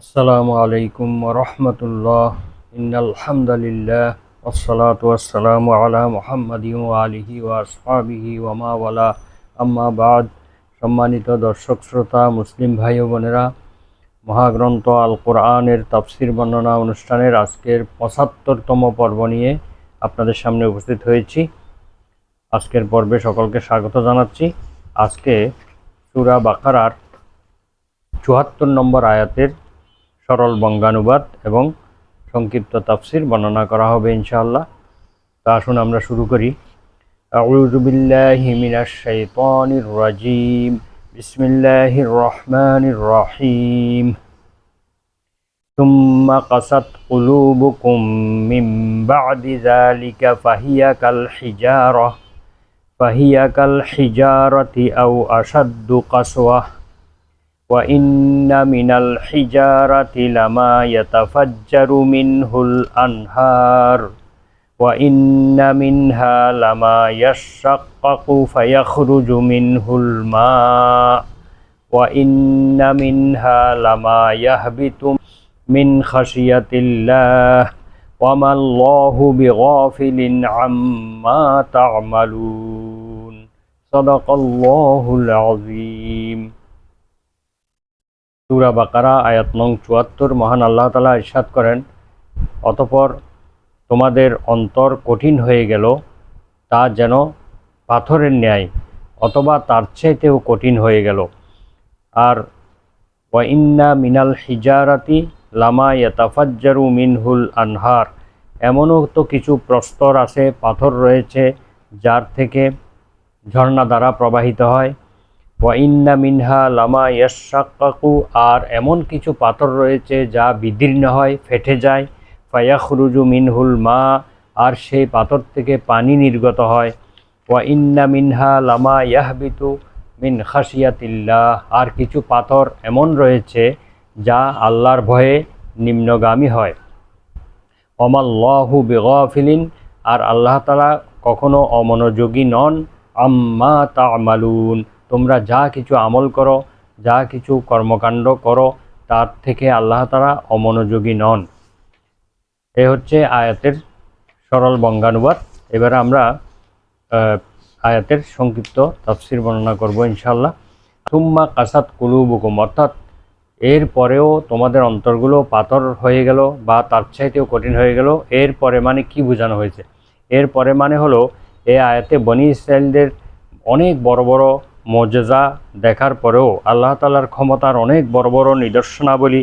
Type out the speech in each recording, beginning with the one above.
আসসালামু আলাইকুম ওয়া রাহমাতুল্লাহ। ইন্নাল হামদালিল্লাহ ওয়াসসালাতু ওয়াসসালামু আলা মুহাম্মাদিন ওয়া আলিহি ওয়া আসহাবিহি ওয়া মা ওয়ালা, আম্মা বাদ। সম্মানিত দর্শক শ্রোতা, মুসলিম ভাই ও বোনেরা, মহাগ্রন্থ আল কোরআনের তাফসির বর্ণনা অনুষ্ঠানের আজকের ৭৫তম পর্ব নিয়ে আপনাদের সামনে উপস্থিত হয়েছি। আজকের পর্বে সকলকে স্বাগত জানাচ্ছি। আজকে সূরা বাকারার ৭৪ নম্বর আয়াতের সরল বঙ্গানুবাদ এবং সংক্ষিপ্ত তাফসির বর্ণনা করা হবে ইনশাআল্লাহ। তা আসুন আমরা শুরু করি। আউযু বিল্লাহি মিনাশ শাইতানির রাজিম। বিসমিল্লাহির রহমানির রহিম। সুম্মা কাসাত কুলুবুকুম মিন বা'দি যালিকা ফাহিয়া কাল হিজারাতি আও আশাদ্দু কাসওয়া ওয়া ইন্না মিনাল হিজারাতি লামা ইয়াতাফাজ্জারু মিনহুল আনহার ওয়া ইন্না মিনহা লামা ইয়াশাক্কাকু ফায়াখরুজু মিনহুল মা ওয়া ইন্না মিনহা লামা ইয়াহবিতু মিন খাশিয়াতিল্লাহ ওয়া মাল্লাহু বিগাফিলিন আম্মা তা'মালুন। সাদাকাল্লাহুল আযীম। সূরা বাকারা আয়াত নং ৭৪। মহান আল্লাহ তাআলা ইরশাদ করেন, অতঃপর তোমাদের অন্তর কঠিন হয়ে গেল, তা যেন পাথরের ন্যায় অথবা তার চাইতেও কঠিন হয়ে গেল। আর ওয়া ইন্না মিনাল হিজারাতি লামা ইয়াতাফাজ্জারু মিনহুল আনহার, এমনও তো কিছু প্রস্তর আছে, পাথর রয়েছে যার থেকে ঝর্ণা দ্বারা প্রবাহিত হয়। ওয়া ইন্না মিনহা লামা ইয়াশাক্কাকু, আর এমন কিছু পাথর রয়েছে যা বিদীর্ণ হয়, ফেটে যায়। ফায়াখরুজু মিনহুল মা, আর সেই পাথর থেকে পানি নির্গত হয়। ওয়া ইন্না মিনহা লামা ইয়াহবিতু মিন খাশিয়াতিল্লাহ, আর কিছু পাথর এমন রয়েছে যা আল্লাহর ভয়ে নিম্নগামী হয়। ওয়ামাল্লাহু বিগাফিলিন, আর আল্লাহ তাআলা কখনো অমনোযোগী নন। আম্মা তা'মালুন, তোমরা যা কিছু আমল করো, যা কিছু কর্মকাণ্ড করো, তার থেকে আল্লাহ তাআলা অমনোযোগী নন। এ হচ্ছে আয়াতের সরল বঙ্গানুবাদ। এবারে আমরা আয়াতের সংক্ষিপ্ত তাফসির বর্ণনা করব ইনশাআল্লাহ। সুম্মা কাসাত কুলুবুকুম, অর্থাৎ এর পরেও তোমাদের অন্তরগুলো পাথর হয়ে গেল বা তার চাইতেও কঠিন হয়ে গেল। এর পরে মানে কি বোঝানো হয়েছে? এর পরে মানে হলো, এই আয়াতে বনি ইসরাইলদের অনেক বড় বড় মুজেজা দেখার পরেও, আল্লাহ তাআলার ক্ষমতার অনেক বড় বড় নিদর্শনাবলী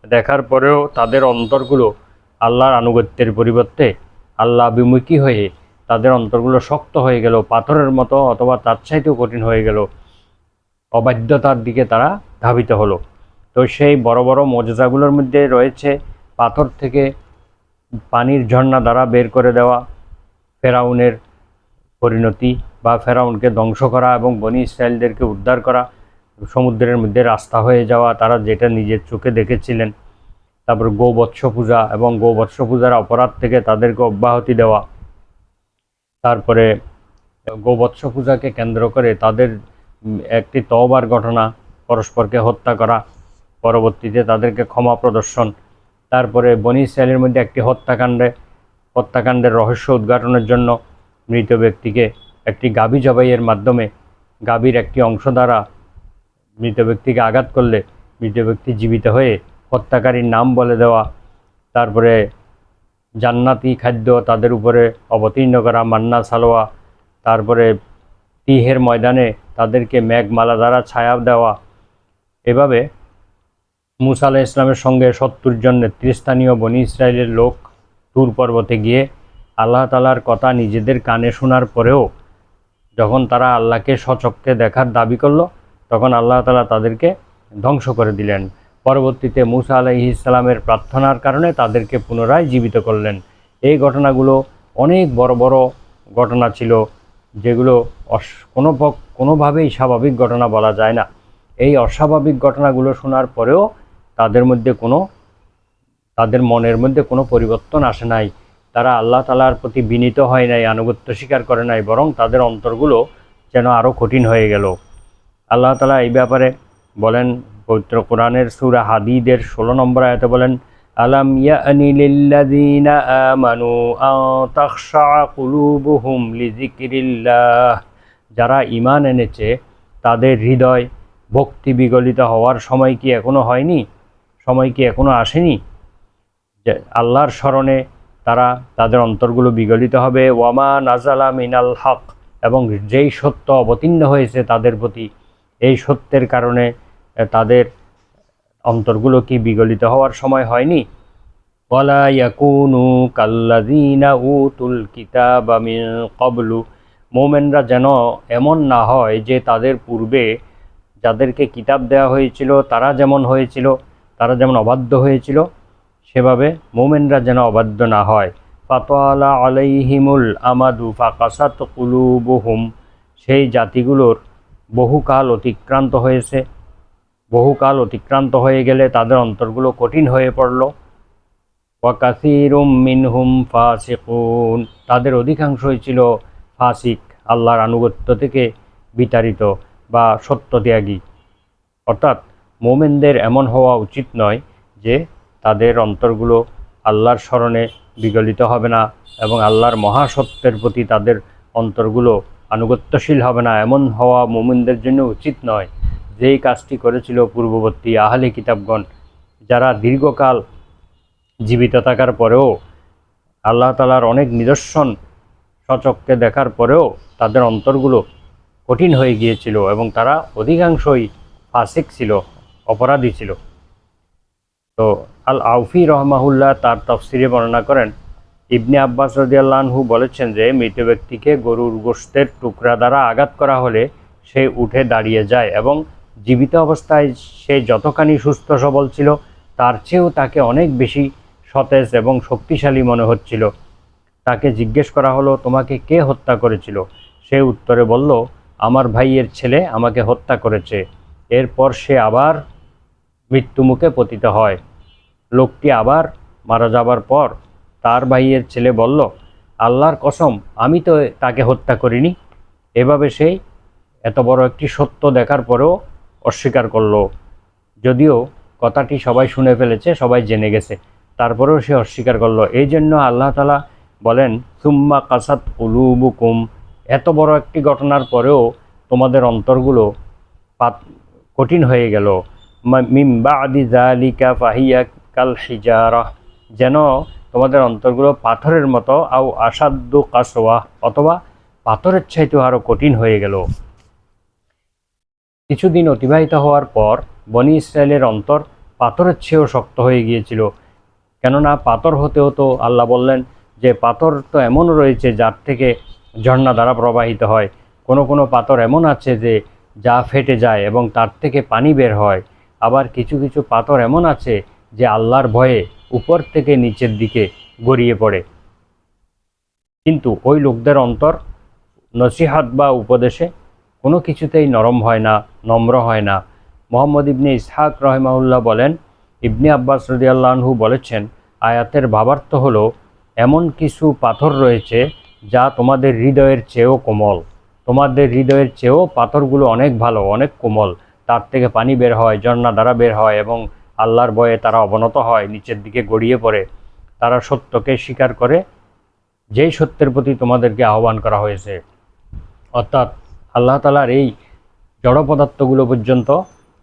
দেখার পরেও তাদের অন্তরগুলো আল্লাহর আনুগত্যের পরিবর্তে আল্লাহ বিমুখী হয়ে তাদের অন্তরগুলো শক্ত হয়ে গেল, পাথরের মতো অথবা তার চাইতেও কঠিন হয়ে গেল। অবাধ্যতার দিকে তারা ধাবিত হলো। তো সেই বড় বড় মুজেজাগুলোর মধ্যে রয়েছে পাথর থেকে পানির ঝর্ণা দ্বারা বের করে দেওয়া, ফেরাউনের পরিণতি বা ফেরাউনকে ধ্বংস করা এবং বনি ইসরায়েলদেরকে উদ্ধার করা, সমুদ্রের মধ্যে রাস্তা হয়ে যাওয়া, তারা যেটা নিজের চোখে দেখেছিলেন। তারপর গোবৎস পূজা এবং গোবৎস পূজার অপরাধ থেকে তাদেরকে অব্যাহতি দেওয়া। তারপরে গোবৎস পূজাকে কেন্দ্র করে তাদের একটি তওবার ঘটনা, পরস্পরকে হত্যা করা, পরবর্তীতে তাদেরকে ক্ষমা প্রদর্শন। তারপরে বনি ইসরায়েলের মধ্যে একটি হত্যাকাণ্ডের রহস্য উদ্ঘাটনের জন্য মৃত ব্যক্তিকে একটি গাভী জবাইয়ের মাধ্যমে, গাভীর একটি অংশ দ্বারা মৃত ব্যক্তিকে আঘাত করলে মৃত ব্যক্তি জীবিত হয়ে হত্যাকারীর নাম বলে দেওয়া। তারপরে জান্নাতি খাদ্য তাদের উপরে অবতীর্ণ করা, মান্না সালোয়া। তারপরে তিহের ময়দানে তাদেরকে মেঘমালা দ্বারা ছায়া দেওয়া। এভাবে মূসা আলাইহিস সালামের সঙ্গে ৭০ জন নেতৃস্থানীয় বনি ইসরায়েলের লোক তুর পর্বতে গিয়ে আল্লাহ তাআলার কথা নিজেদের কানে শোনার পরেও যখন তারা আল্লাহকে স্বচক্ষে দেখার দাবি করল, তখন আল্লাহ তাআলা তাদেরকে ধ্বংস করে দিলেন। পরবর্তীতে মূসা আলাইহিস সালামের প্রার্থনার কারণে তাদেরকে পুনরায় জীবিত করলেন। এই ঘটনাগুলো অনেক বড় বড় ঘটনা ছিল, যেগুলো কোনোভাবেই স্বাভাবিক ঘটনা বলা যায় না। এই অস্বাভাবিক ঘটনাগুলো শোনার পরেও তাদের মনের মধ্যে কোনো পরিবর্তন আসে নাই। তারা আল্লাহ তাআলার প্রতি বিনীত হয় নাই, আনুগত্য স্বীকার করে নাই, বরং তাদের অন্তরগুলো যেন আরও কঠিন হয়ে গেল। আল্লাহ তাআলা এই ব্যাপারে বলেন, পবিত্র কোরআনের সূরা হাদীদের 16 নম্বর আয়াতে বলেন, আলাম ইয়ানি লিল্লাযীনা আমানু আন তাখশা কুলুবুহুম লিযিকরিল্লাহ, যারা ঈমান এনেছে তাদের হৃদয় ভক্তি বিগলিত হওয়ার সময় কি এখনো হয়নি, সময় কি এখনো আসেনি যে আল্লাহর স্মরণে তারা তাদের অন্তরগুলো বিগলিত হবে। ওয়ামা নাজালা মিনাল হক, এবং যেই সত্য অবতীর্ণ হয়েছে তাদের প্রতি, এই সত্যের কারণে তাদের অন্তরগুলো কি বিগলিত হওয়ার সময় হয়নি। ওয়ালা ইয়াকুনু কাল্লাযীনা উতুল কিতাবা মিন ক্বাবলু, মুমিনরা যেন এমন না হয় যে তাদের পূর্বে যাদেরকে কিতাব দেওয়া হয়েছিল তারা যেমন হয়েছিল, তারা যেমন অবাধ্য হয়েছিল, সেভাবে মুমিনরা যেন অবাধ্য না হয়। ফাতালা আলাইহিমুল আমাদু ফাকাসাত কুলুবুহুম, সেই জাতিগুলোর বহুকাল অতিক্রান্ত হয়ে গেলে তাদের অন্তরগুলো কঠিন হয়ে পড়ল। ওয়া কাসীরুম মিনহুম ফাসিকুন, তাদের অধিকাংশই ছিল ফাসিক, আল্লাহর আনুগত্য থেকে বিতাড়িত বা সত্যত্যাগী। অর্থাৎ মুমিনদের এমন হওয়া উচিত নয় যে তাদের অন্তরগুলো আল্লাহর স্মরণে বিগলিত হবে না এবং আল্লাহর মহাসত্যের প্রতি তাদের অন্তরগুলো আনুগত্যশীল হবে না, এমন হওয়া মুমিনদের জন্য উচিত নয়। যেই কাজটি করেছিল পূর্ববর্তী আহলে কিতাবগণ, যারা দীর্ঘকাল জীবিত থাকার পরেও আল্লাহ তাআলার অনেক নিদর্শন স্বচক্ষে দেখার পরেও তাদের অন্তরগুলো কঠিন হয়ে গিয়েছিল এবং তারা অধিকাংশই ফাসিক ছিল, অপরাধী ছিল। তো আল আউফি রহমাহুল্লাহ তার তাফসিরে বর্ণনা করেন, ইবনে আব্বাস রাদিয়াল্লাহু আনহু বলেছেন যে মৃত ব্যক্তিকে গরুর গোশতের টুকরা দ্বারা আঘাত করা হলে সে উঠে দাঁড়িয়ে যায় এবং জীবিত অবস্থায় সে যতখানি সুস্থ সবল ছিল তার চেয়েও তাকে অনেক বেশি সতেজ এবং শক্তিশালী মনে হচ্ছিল। তাকে জিজ্ঞেস করা হলো, তোমাকে কে হত্যা করেছিল? সে উত্তরে বলল, আমার ভাইয়ের ছেলে আমাকে হত্যা করেছে। এরপর সে আবার মৃত্যুমুখে পতিত হয়। লোকটি আবার মারা যাবার পর তার ভাইয়ের ছেলে বলল, আল্লাহর কসম, আমি তো তাকে হত্যা করিনি। এভাবে সেই এত বড় একটি সত্য দেখার পরেও অস্বীকার করল। যদিও কথাটি সবাই শুনে ফেলেছে, সবাই জেনে গেছে, তারপরেও সে অস্বীকার করল। এই জন্য আল্লাহ তাআলা বলেন, সুম্মা কাসাত কুলুবুকুম, এত বড় একটি ঘটনার পরেও তোমাদের অন্তরগুলো কঠিন হয়ে গেল। মিন বাদি যালিকা ফাহিয়া কাল হিজারাহ, যেন তোমাদের অন্তরগুলো পাথরের মতো, আও আসাদ্দু কাসওয়া, অথবা পাথরের চাইতেও আরও কঠিন হয়ে গেল। কিছুদিন অতিবাহিত হওয়ার পর বনি ইসরায়েলের অন্তর পাথরের চেয়েও শক্ত হয়ে গিয়েছিল। কেননা পাথর হতেও তো আল্লাহ বললেন যে পাথর তো এমন রয়েছে যার থেকে ঝর্ণা দ্বারা প্রবাহিত হয়। কোনো কোনো পাথর এমন আছে যে যা ফেটে যায় এবং তার থেকে পানি বের হয়। আবার কিছু কিছু পাথর এমন আছে যে আল্লাহর ভয়ে উপর থেকে নিচের দিকে গড়িয়ে পড়ে। কিন্তু ওই লোকদের অন্তর নসিহাত বা উপদেশে কোনো কিছুতেই নরম হয় না, নম্র হয় না। মুহাম্মদ ইবনে ইসহাক রহিমাহুল্লাহ বলেন, ইবনে আব্বাস রাদিয়াল্লাহু আনহু বলেছেন, আয়াতের ভাবার্থ হলো, এমন কিছু পাথর রয়েছে যা তোমাদের হৃদয়ের চেয়েও কোমল, তোমাদের হৃদয়ের চেয়েও পাথরগুলো অনেক ভালো, অনেক কোমল, তার থেকে পানি বের হয়, ঝর্ণা দ্বারা বের হয় এবং আল্লাহর ভয়ে তারা অবনত হয়, নিচের দিকে গড়িয়ে পড়ে। তারা সত্যকে স্বীকার করে, যেই সত্যের প্রতি তোমাদেরকে আহ্বান করা হয়েছে। অর্থাৎ আল্লাহ তাআলার এই জড় পদার্থগুলো পর্যন্ত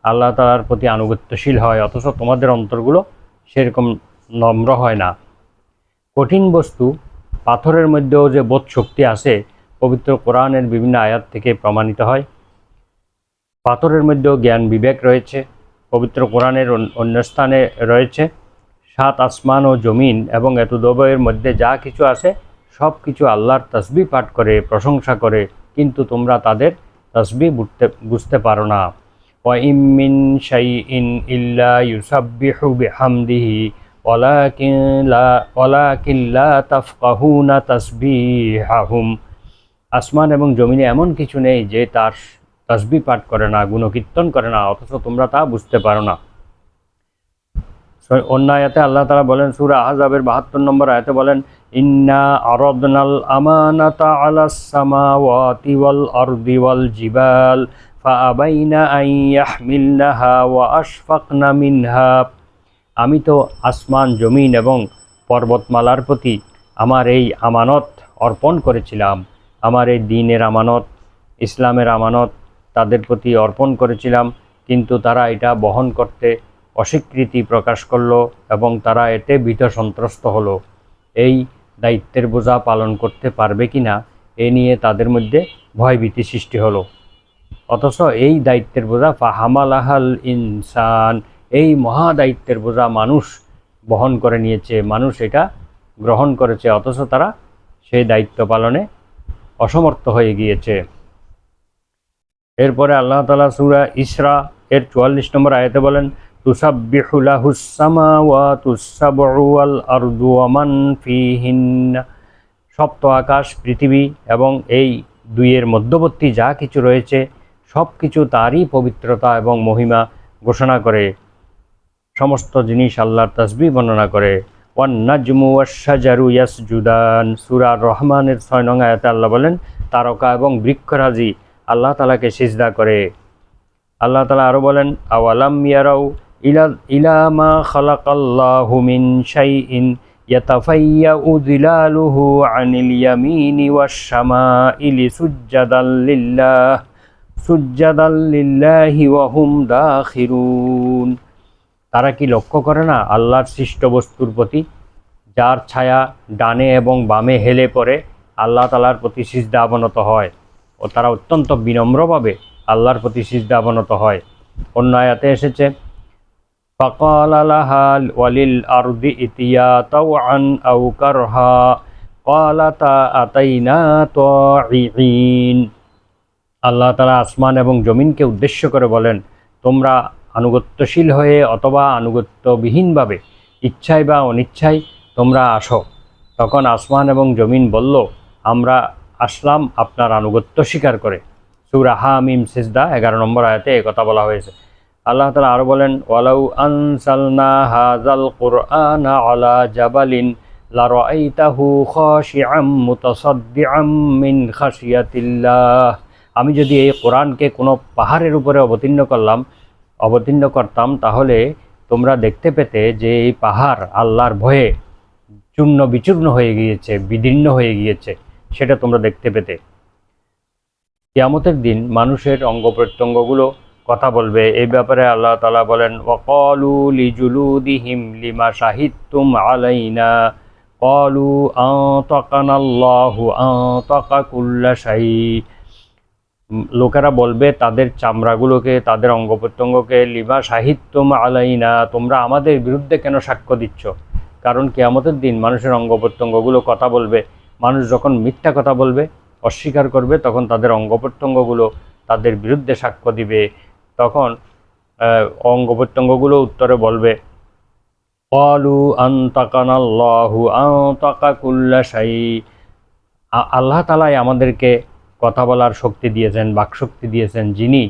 আল্লাহ তাআলার প্রতি আনুগত্যশীল হয়, অথচ তোমাদের অন্তরগুলো সেরকম নম্র হয় না। কঠিন বস্তু পাথরের মধ্যেও যে বোধ শক্তি আছে, পবিত্র কোরআনের বিভিন্ন আয়াত থেকে প্রমাণিত হয়। পাথরের মধ্যেও জ্ঞান বিবেক রয়েছে। পবিত্র কোরআনের অন্য স্থানে রয়েছে, 7 আসমান ও জমিন এবং এতদবয়ের মধ্যে যা কিছু আছে সব কিছু আল্লাহর তাসবিহ পাঠ করে, প্রশংসা করে, কিন্তু তোমরা তাদের তাসবিহ বুঝতে পারো না। ওয়া ইম মিন শাইইন ইল্লা ইউসাব্বিহু বিহামদিহি ওয়ালাকিন লা তাফকাহুনা তাসবিহাহুম, আসমান এবং জমিনে এমন কিছু নেই যে তার তাসবিহ পাঠ করে না, গুণকীর্তন করে না, অথচ তোমরা তা বুঝতে পারো না। অন্য আয়াতে আল্লাহ তাআলা বলেন, সূরা আহজাবের 72 নম্বর আয়াতে বলেন, ইন্না আরাদনাল আমানাতা আলাস সামাওয়াতি ওয়াল আরদি ওয়াল জিবাল فأبين أن يحملنها وأشفقن منها। আমি তো আসমান জমিন এবং পর্বতমালার প্রতি আমার এই আমানত অর্পণ করেছিলাম, আমার এই দ্বীনের আমানত, ইসলামের আমানত তাদের প্রতি অর্পণ করেছিলাম, কিন্তু তারা এটা বহন করতে অস্বীকৃতি প্রকাশ করলো এবং তারা এতে ভীত সন্ত্রস্ত হলো। এই দায়িত্বের বোঝা পালন করতে পারবে কি না এ নিয়ে তাদের মধ্যে ভয়ভীতি সৃষ্টি হলো। অথচ এই দায়িত্বের বোঝা ফাহামালাহাল ইনসান, এই মহা দায়িত্বের বোঝা মানুষ বহন করে নিয়েছে, মানুষ এটা গ্রহণ করেছে, অথচ তারা সেই দায়িত্ব পালনে অসমর্থ হয়ে গিয়েছে। এরপরে আল্লাহ তাআলা সূরা ইসরা এর 44 নম্বর আয়াতে বলেন, তুসাব্বিহু লাহুস সামাওয়াতুস সাবউ ওয়াল আরদু ওয়া মান ফীহিন্না। সপ্ত আকাশ, পৃথিবী এবং এই দুইয়ের মধ্যবর্তী যা কিছু রয়েছে সব কিছু তারই পবিত্রতা এবং মহিমা ঘোষণা করে, সমস্ত জিনিস আল্লাহর তাসবিহ বর্ণনা করে। ওয়ান নাজমু ওয়াশ শাজারু ইয়াসজুদান, সূরা রহমানের 6 নং আয়াতে আল্লাহ বলেন, তারকা এবং বৃক্ষরাজি আল্লাহ তাআলাকে সিজদা করে। আল্লাহ তাআলা আরো বলেন, আওয়ালাম ইয়ারাউ ইলা মা খালাকাল্লাহু মিন শাইইন ইয়াতাফাইয়াউ যিলালুহু আনিল ইয়ামিনি ওয়াশ শামাইলি সুজ্জাদাল লিল্লাহি ওয়া হুম দাখিরুন। তারা কি লক্ষ্য করে না আল্লাহর সৃষ্ট বস্তুর প্রতি, যার ছায়া ডানে এবং বামে হেলে পড়ে আল্লাহ তাআলার প্রতি সিজদা অবনত হয়, ও তারা অত্যন্ত বিনম্রভাবে আল্লাহর প্রতি সিজদা অবনত হয়। অন্য আয়াতে এসেছে, ফাকালা লাহা ওয়ালিল আরদি ইতিয়া তাওআন আও কারহা ক্বালাতা আতাইনা তাঈঈন। আল্লাহ তাআলা আসমান এবং জমিনকে উদ্দেশ্য করে বলেন, তোমরা আনুগত্যশীল হয়ে অথবা আনুগত্যবিহীনভাবে, ইচ্ছায় বা অনিচ্ছায় তোমরা আসো। তখন আসমান এবং জমিন বলল, আমরা আসলাম আপনার আনুগত্য স্বীকার করে। সূরা হামিম সিজদা 11 নম্বর আয়াতে কথা বলা হয়েছে। আল্লাহ তাআলা আরো বলেন, ওয়ালাউ আনসালনা হাযাল কুরআনা আলা জাবালিন লারাআইতাহু খাশিআম মুতাসাদ্দিআম মিন খাশিয়াতিল্লাহ। আমি যদি এই কোরআনকে কোনো পাহাড়ের উপরে অবতীর্ণ করতাম তাহলে তোমরা দেখতে পেতে যে এই পাহাড় আল্লাহর ভয়ে চূর্ণ বিচূর্ণ হয়ে গিয়েছে, বিদীর্ণ হয়ে গিয়েছে, সেটা তোমরা দেখতে পেতে। কিয়ামতের দিন মানুষের অঙ্গ প্রত্যঙ্গগুলো কথা বলবে। এই ব্যাপারে আল্লাহ তাআলা বলেন, ওয়াকালু লিজুলুদিহিম লিমা শাহিদতুম আলাইনা ক্বালু আতাকানাল্লাহু আতাকা কুল্লা শাই। লোকেরা বলবে তাদের চামড়াগুলোকে, তাদের অঙ্গ প্রত্যঙ্গকে, লিমা শাহিদতুম আলাইনা, তোমরা আমাদের বিরুদ্ধে কেন সাক্ষ্য দিচ্ছ? কারণ কিয়ামতের দিন মানুষের অঙ্গ প্রত্যঙ্গগুলো কথা বলবে। মানুষ যখন মিথ্যা কথা বলবে, অস্বীকার করবে, তখন তাদের অঙ্গ প্রত্যঙ্গগুলো তাদের বিরুদ্ধে সাক্ষ্য দিবে। তখন অঙ্গ প্রত্যঙ্গগুলো উত্তরে বলবে, ক্বালু আনতাকানাল্লাহু আনতাকা কুল্লা শাই। আল্লাহ তাআলাই আমাদেরকে কথা বলার শক্তি দিয়েছেন, বাকশক্তি দিয়েছেন, যিনি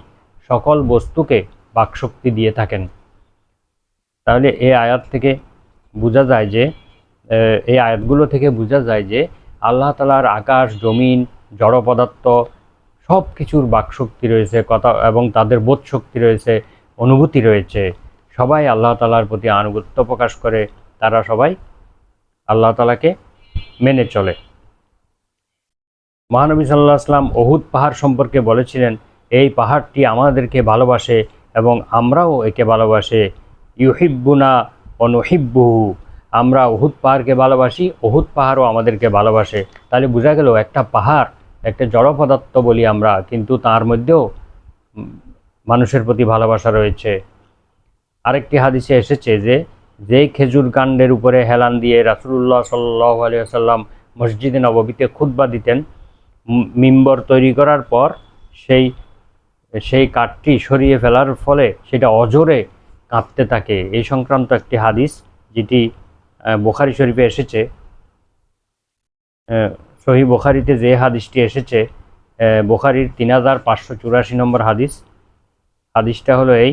সকল বস্তুকে বাকশক্তি দিয়ে থাকেন। তাহলে এই আয়াত থেকে বোঝা যায় যে, এই আয়াতগুলো থেকে বোঝা যায় যে আল্লাহ তাআলার আকাশ, জমিন, জড় পদার্থ সব কিছুর বাকশক্তি রয়েছে, কথা এবং তাদের বোধ শক্তি রয়েছে, অনুভূতি রয়েছে। সবাই আল্লাহ তাআলার প্রতি আনুগত্য প্রকাশ করে, তারা সবাই আল্লাহ তাআলাকে মেনে চলে। মহানবী সাল্লাল্লাহু আলাইহি ওয়াসাল্লাম উহুদ পাহাড় সম্পর্কে বলেছিলেন, এই পাহাড়টি আমাদেরকে ভালোবাসে এবং আমরাও একে ভালোবাসে। ইউহিব্বুনা ওয়া নুহিব্বুহু, আমরা উহুদ পাহাড়কে ভালোবাসি, উহুদ পাহাড়ও আমাদেরকে ভালোবাসে। তাহলে বোঝা গেল একটা পাহাড় একটা জড় পদার্থ বলি আমরা, কিন্তু তার মধ্যেও মানুষের প্রতি ভালোবাসা রয়েছে। আরেকটি হাদিসে এসেছে যে খেজুর কাণ্ডের উপরে হেলান দিয়ে রাসূলুল্লাহ সাল্লাল্লাহু আলাইহি ওয়াসাল্লাম মসজিদে নববীতে খুতবা দিতেন, মিম্বর তৈরি করার পর সেই কাঠটি সরিয়ে ফেলার ফলে সেটা অজোরে কাঁপতে থাকে। এই সংক্রান্ত একটি হাদিস যেটি বুখারী শরীফে এসেছে। সহিহ বুখারীতে যে হাদিসটি এসেছে, বুখারীর 3584 নম্বর হাদিস। হাদিসটা হলো এই,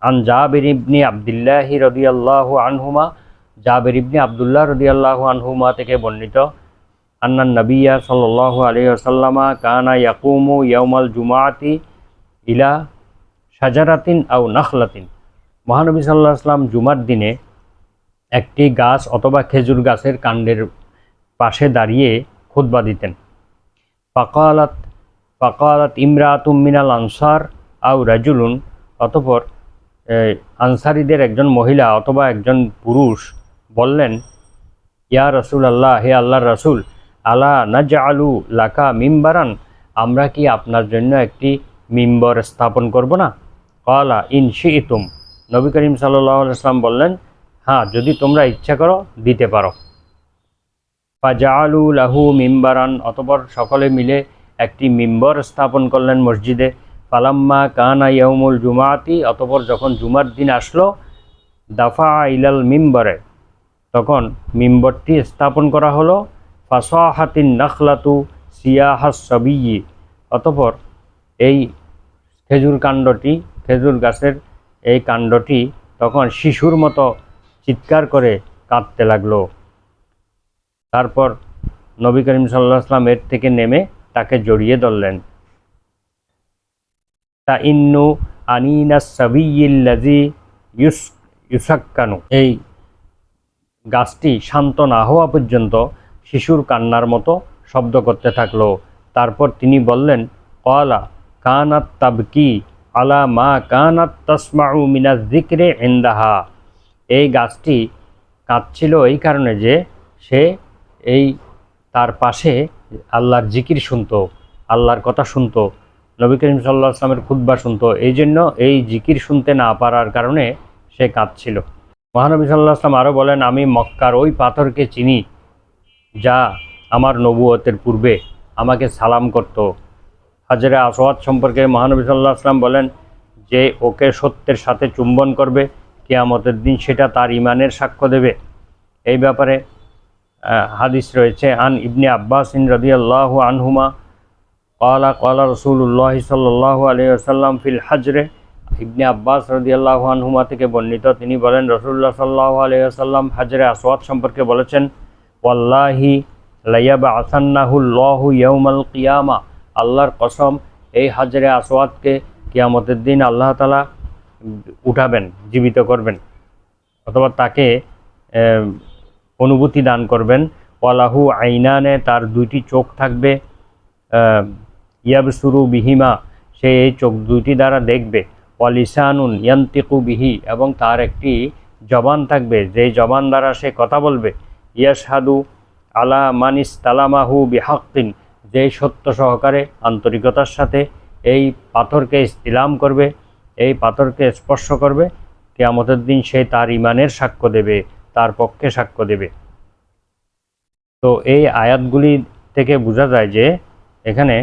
আন জাবির ইবনে আব্দুল্লাহ রাদিয়াল্লাহু আনহুমা, জাবির ইবনে আব্দুল্লাহ রাদিয়াল্লাহু আনহুমা থেকে বর্ণিত, আন্নান নবিয়্যা সাল্লাল্লাহু আলাইহি ওয়াসাল্লাম কানা ইয়াকুমু ইয়াউমাল জুমআতি ইলা শাজারাতিন আও নাখলাতিন। মহানবী সাল্লাল্লাহু আলাইহি ওয়াসাল্লাম জুমার দিনে একটি গাছ অথবা খেজুর গাছের কাণ্ডের পাশে দাঁড়িয়ে খুতবা দিতেন। ফাকালাত ফাকালাত ইমরাতুম মিনাল আনসার আও রাজুলুন, অতঃপর আনসারীদের একজন মহিলা অথবা একজন পুরুষ বললেন, ইয়া রাসূলুল্লাহ, হে আল্লাহর রাসূল, আলা নাজআলু লাকা মিম্বারান, আমরা কি আপনার জন্য একটি মিম্বর স্থাপন করব না? ক্বালা ইন শি'তুম, নবী করিম সাল্লাল্লাহু আলাইহি ওয়াসাল্লাম বললেন, হ্যাঁ, যদি তোমরা ইচ্ছা করো দিতে পারো। ফাজআলু লাহু মিম্বারান, অতঃপর সকলে মিলে একটি মিম্বর স্থাপন করলেন মসজিদে। ফালাম্মা কানা ইয়াউমুল জুমাআতি, অতঃপর যখন জুমার দিন আসলো, দাফা ইলাল মিম্বরে, তখন মিম্বরটি স্থাপন করা হলো। ফাসাহাতিন নাখলাতু সিয়াহাস সাবিয়্যি, অতঃপর এই খেজুর গাছের এই কাণ্ডটি তখন শিশুর মতো চিৎকার করে কাঁদতে লাগলো। তারপর নবী করিম সাল্লাল্লাহু আলাইহি ওয়াসাল্লাম এর থেকে নেমে তাকে জড়িয়ে ধরলেন। তা ইন্নু আনিনাস সাবিয়্যিল্লাযী ইউসাক্কানু, এই গাছটি শান্ত না হওয়া পর্যন্ত শিশুর কান্নার মতো শব্দ করতে থাকলো। তারপর তিনি বললেন, ক্বালা কানাত তাবকি আলা মা কানাত তাসমাউ মিনাজ যিকরি ইনদাহা, এই গাছটি কাঁদছিল এই কারণে যে সে তার পাশে আল্লাহর জিকির শুনতো, আল্লাহর কথা শুনতো, নবী করিম সাল্লাল্লাহু আলাইহি ওয়াসাল্লামের খুতবা শুনতো, এই জন্য এই জিকির শুনতে না পারার কারণে সে কাঁদছিল। মহানবী সাল্লাল্লাহু আলাইহি ওয়াসাল্লাম আরও বলেন, আমি মক্কার ওই পাথরকে চিনি যা আমার নবুয়তের পূর্বে আমাকে সালাম করত। হাজরে আসওয়াদ সম্পর্কে মহানবী সাল্লাল্লাহু আলাইহি ওয়াসাল্লাম বলেন, যে ওকে সত্যের সাথে চুম্বন করবে কিয়ামতের দিন সেটা তার ঈমানের সাক্ষ্য দেবে। এই ব্যাপারে হাদিস রয়েছে, আন ইবনে আব্বাস রাদিয়াল্লাহু আনহুমা ক্বালা ক্বালা রাসূলুল্লাহ সাল্লাল্লাহু আলাইহি ওয়াসাল্লাম ফিল হাজরে, ইবনে আব্বাস রাদিয়াল্লাহু আনহুমা থেকে বর্ণিত, তিনি বলেন রাসূলুল্লাহ সাল্লাল্লাহু আলাইহি ওয়াসাল্লাম হাজরে আসওয়াদ সম্পর্কে বলেছেন, ওয়াল্লাহি লায়াবআসান্নাহুল্লাহু ইয়াউমাল কিয়ামা, আল্লাহর কসম, এই হাজরে আসওয়াদকে কিয়ামতের দিন আল্লাহ তাআলা উঠাবেন, জীবিত করবেন, অথবা তাকে অনুভূতি দান করবেন। ওয়ালাহু আইনানে, তার দুইটি চোখ থাকবে, ইয়াবসুরু বিহিমা, সে এই চোখ দুইটি দ্বারা দেখবে। ওয়ালিসানুন ইয়ান্তিকু বিহি, এবং তার একটি জবান থাকবে, যেই জবান দ্বারা সে কথা বলবে। ইয়াশহাদু আলা মানিস তালামাহু বিহাক্কিন, যেই সত্য সহকারে আন্তরিকতার সাথে এই পাথরকে ইস্তিলাম করবে, এই পাথরকে স্পর্শ করবে, কিয়ামতের দিন সে তার ঈমানের সাক্ষ্য দেবে, তার পক্ষে সাক্ষ্য দেবে। তো এই আয়াতগুলি থেকে বোঝা যায় যে এখানে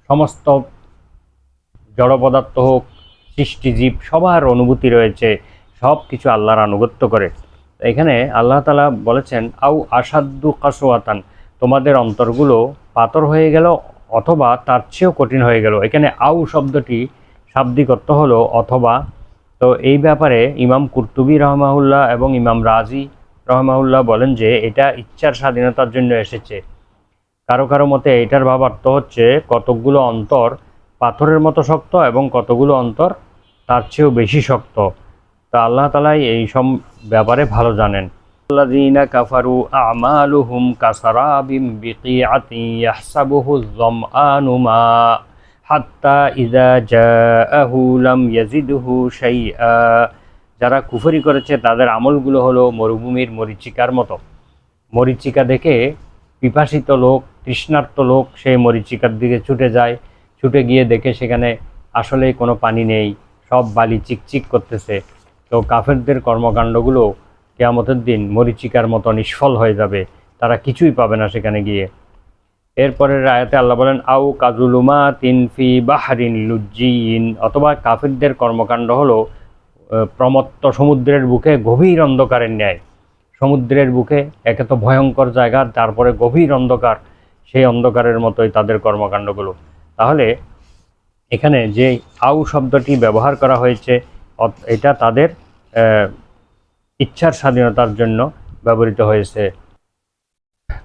সমস্ত জড় পদার্থ হোক, সৃষ্টিজীব, সবার অনুভূতি রয়েছে, সব কিছু আল্লাহর আনুগত্য করে। এখানে আল্লাহ তাআলা বলেছেন, আউ আসাদ্দু কাসওয়াতান, তোমাদের অন্তরগুলো পাথর হয়ে গেল অথবা তার চেয়েও কঠিন হয়ে গেল। এখানে আউ শব্দটি শাব্দিক অর্থ হলো অথবা। তো এই ব্যাপারে ইমাম কুরতুবী রহমাহুল্লাহ এবং ইমাম রাজি রহমাহুল্লাহ বলেন যে এটা ইচ্ছার স্বাধীনতার জন্য এসেছে। কারো কারো মতে এটার ভাবার্থ হচ্ছে কতকগুলো অন্তর পাথরের মতো শক্ত এবং কতগুলো অন্তর তার চেয়েও বেশি শক্ত। তা আল্লাহ তাআলাই এই সব ব্যাপারে ভালো জানেন। আল্লাযীনা কাফারু আমালুহুম কাসারাবিম বিকিআতিন ইয়াহসাবুহু যামআনু মা হাত্তা ইযা জাআহু লাম ইয়াজিদহু শাইআ, যারা কুফরি করেছে তাদের আমলগুলো হলো মরুভূমির মরীচিকার মতো। মরীচিকা দেখে পিপাসিত লোক, তৃষ্ণার্ত লোক সেই মরীচিকার দিকে ছুটে যায়, ছুটে গিয়ে দেখে সেখানে আসলেই কোনো পানি নেই, সব বালি চিকচিক করতেছে। তো কাফেরদের কর্মকাণ্ডগুলো কিয়ামতের দিন মরীচিকার মতো নিষ্ফল হয়ে যাবে, তারা কিছুই পাবে না সেখানে গিয়ে। এরপরের আয়াতে আল্লাহ বলেন, আউ কাজুলুমাতিন ফি বাহরিন লুজ্জিয়িন, অথবা কাফেরদের কর্মকাণ্ড হলো প্রমত্ত সমুদ্রের বুকে গভীর অন্ধকারের ন্যায়। সমুদ্রের বুকে একে তো ভয়ঙ্কর জায়গা, তারপরে গভীর অন্ধকার, সেই অন্ধকারের মতোই তাদের কর্মকাণ্ডগুলো। তাহলে এখানে যে আউ শব্দটি ব্যবহার করা হয়েছে এটা তাদের ইচ্ছার স্বাধীনতার জন্য ব্যবহৃত হয়েছে।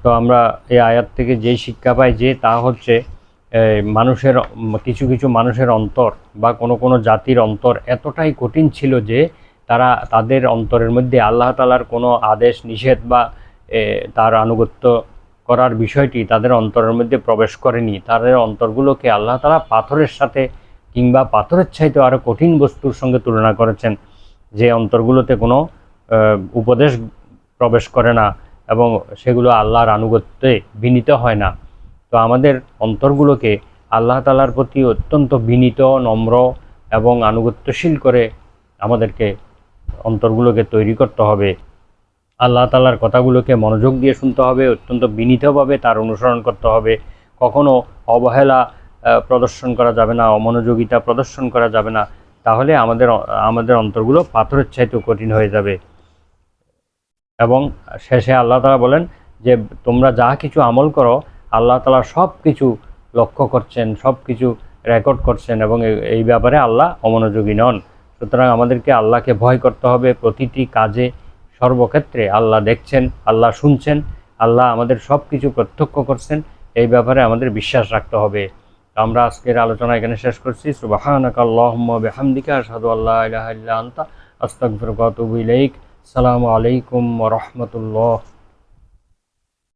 তো আমরা এই আয়াত থেকে যেই শিক্ষা পাই যে তা হচ্ছে মানুষের কিছু কিছু মানুষের অন্তর বা কোনো কোনো জাতির অন্তর এতটাই কঠিন ছিল যে তাদের অন্তরের মধ্যে আল্লাহ তাআলার কোনো আদেশ নিষেধ বা তার আনুগত্য করার বিষয়টি তাদের অন্তরের মধ্যে প্রবেশ করেনি। তাদের অন্তরগুলোকে আল্লাহ তাআলা পাথরের সাথে কিংবা পাথরের চাইতে আরও কঠিন বস্তুর সঙ্গে তুলনা করেছেন, যে অন্তরগুলোতে কোনো উপদেশ প্রবেশ করে না এবং সেগুলো আল্লাহর আনুগত্যে বিনীত হয় না। তো আমাদের অন্তরগুলোকে আল্লাহ তাআলার প্রতি অত্যন্ত বিনীত, নম্র এবং আনুগত্যশীল করে আমাদেরকে অন্তরগুলোকে তৈরি করতে হবে। আল্লাহ তাআলার কথাগুলোকে মনোযোগ দিয়ে শুনতে হবে, অত্যন্ত বিনীতভাবে তার অনুসরণ করতে হবে। কখনো অবহেলা প্রদর্শন করা যাবে না, অমনোযোগিতা প্রদর্শন করা যাবে না, তাহলে আমাদের অন্তরগুলো পাথরের চাইতেও কঠিন হয়ে যাবে। এবং শেষে আল্লাহ তাআলা বলেন যে তোমরা যা কিছু আমল করো আল্লাহ তাআলা সব কিছু লক্ষ্য করছেন, সব কিছু রেকর্ড করছেন এবং এই ব্যাপারে আল্লাহ অমনোযোগী নন। সুতরাং আমাদেরকে আল্লাহকে ভয় করতে হবে প্রতিটি কাজে, সর্বক্ষেত্রে আল্লাহ দেখছেন, আল্লাহ শুনছেন, আল্লাহ আমাদের সব কিছু প্রত্যক্ষ করছেন, এই ব্যাপারে আমাদের বিশ্বাস রাখতে হবে। আমরা আজকের আলোচনা এখানে শেষ করছি। সুবহানাকা আল্লাহুম্মা ওয়া বিহামদিকা আশহাদু আল্লা ইলাহা ইল্লা আনতা আস্তাগফিরুকা ওয়া আতুবু ইলাইক। আসসালামু আলাইকুম ওয়া রাহমাতুল্লাহ।